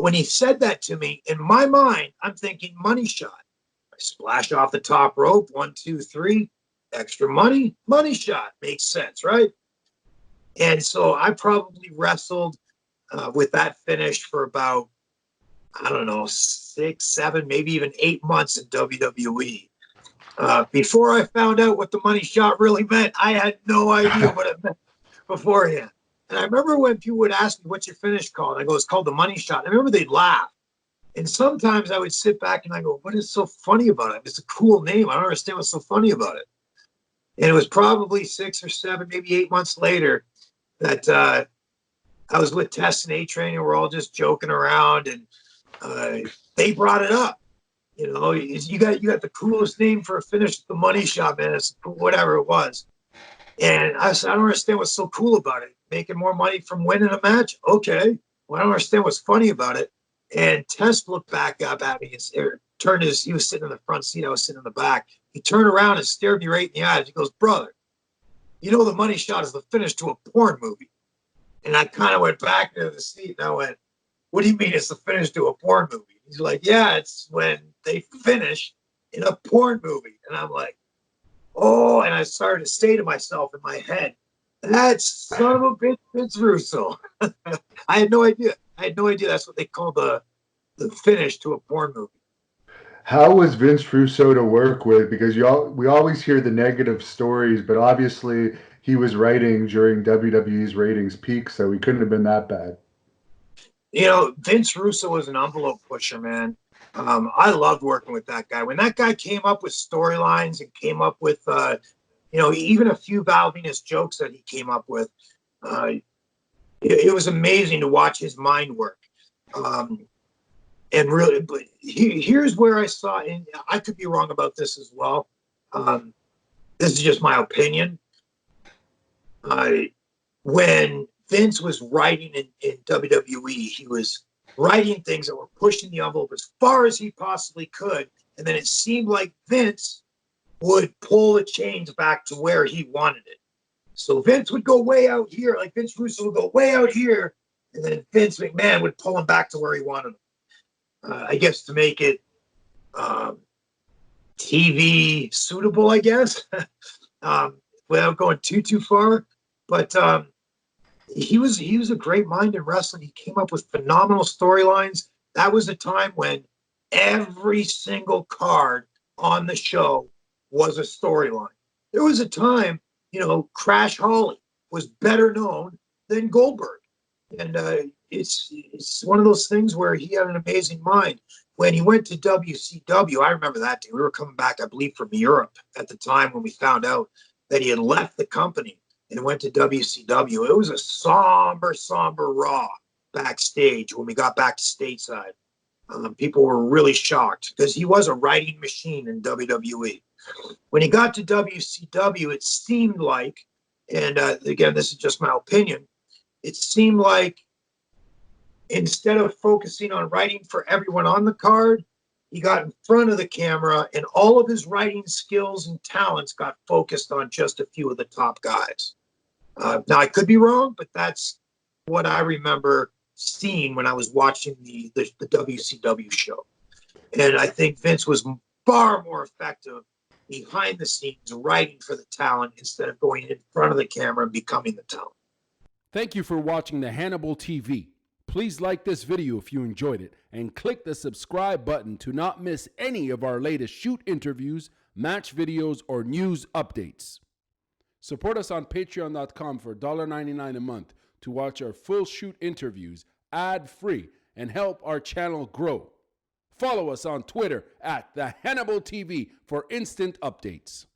when he said that to me, in my mind, I'm thinking money shot. I splash off the top rope, 1, 2, 3, extra money, money shot. Makes sense, right? And so I probably wrestled with that finish for about, I don't know, 6, 7, maybe even 8 months in WWE. Before I found out what the money shot really meant, I had no idea what it meant beforehand. And I remember when people would ask me, what's your finish called? I go, it's called the money shot. And I remember they'd laugh. And sometimes I would sit back and I go, what is so funny about it? It's a cool name. I don't understand what's so funny about it. And it was probably 6 or 7, maybe 8 months later that I was with Tess and A-Train, and we're all just joking around, and they brought it up. You know, you got the coolest name for a finish, the money shot, man. It's whatever it was. And I said, I don't understand what's so cool about it. Making more money from winning a match? Okay. Well, I don't understand what's funny about it. And Tess looked back up at me and he was sitting in the front seat. I was sitting in the back. He turned around and stared me right in the eyes. He goes, brother, you know, the money shot is the finish to a porn movie. And I kind of went back into the seat and I went, what do you mean it's the finish to a porn movie? He's like, yeah, it's when they finish in a porn movie. And I'm like, oh, and I started to say to myself in my head, that's son of a bitch, Vince Russo. I had no idea. That's what they call the finish to a porn movie. How was Vince Russo to work with? Because we always hear the negative stories, but obviously he was writing during WWE's ratings peak, so he couldn't have been that bad. You know, Vince Russo was an envelope pusher, man. I loved working with that guy. When that guy came up with storylines and came up with, even a few Val Venis jokes that he came up with, it was amazing to watch his mind work. And really, but here's where I saw, and I could be wrong about this as well. This is just my opinion. When Vince was writing in WWE, he was writing things that were pushing the envelope as far as he possibly could. And then it seemed like Vince would pull the chains back to where he wanted it. So Vince would go way out here, like Vince Russo would go way out here, and then Vince McMahon would pull him back to where he wanted him. I guess to make it TV suitable, I guess, without going too far. But he was a great mind in wrestling. He came up with phenomenal storylines. That was a time when every single card on the show was a storyline. There was a time, Crash Holly was better known than Goldberg. And it's one of those things where he had an amazing mind. When he went to WCW, I remember that day. We were coming back, I believe, from Europe at the time when we found out that he had left the company and went to WCW. It was a somber Raw backstage when we got back to stateside. People were really shocked because he was a writing machine in WWE. When he got to WCW, it seemed like, and again, this is just my opinion, it seemed like instead of focusing on writing for everyone on the card, he got in front of the camera and all of his writing skills and talents got focused on just a few of the top guys. Now, I could be wrong, but that's what I remember seeing when I was watching the WCW show. And I think Vince was far more effective behind the scenes writing for the talent instead of going in front of the camera and becoming the talent. Thank you for watching the Hannibal TV. Please like this video if you enjoyed it and click the subscribe button to not miss any of our latest shoot interviews, match videos, or news updates. Support us on patreon.com for $1.99 a month to watch our full shoot interviews ad-free and help our channel grow. Follow us on Twitter at the Hannibal TV for instant updates.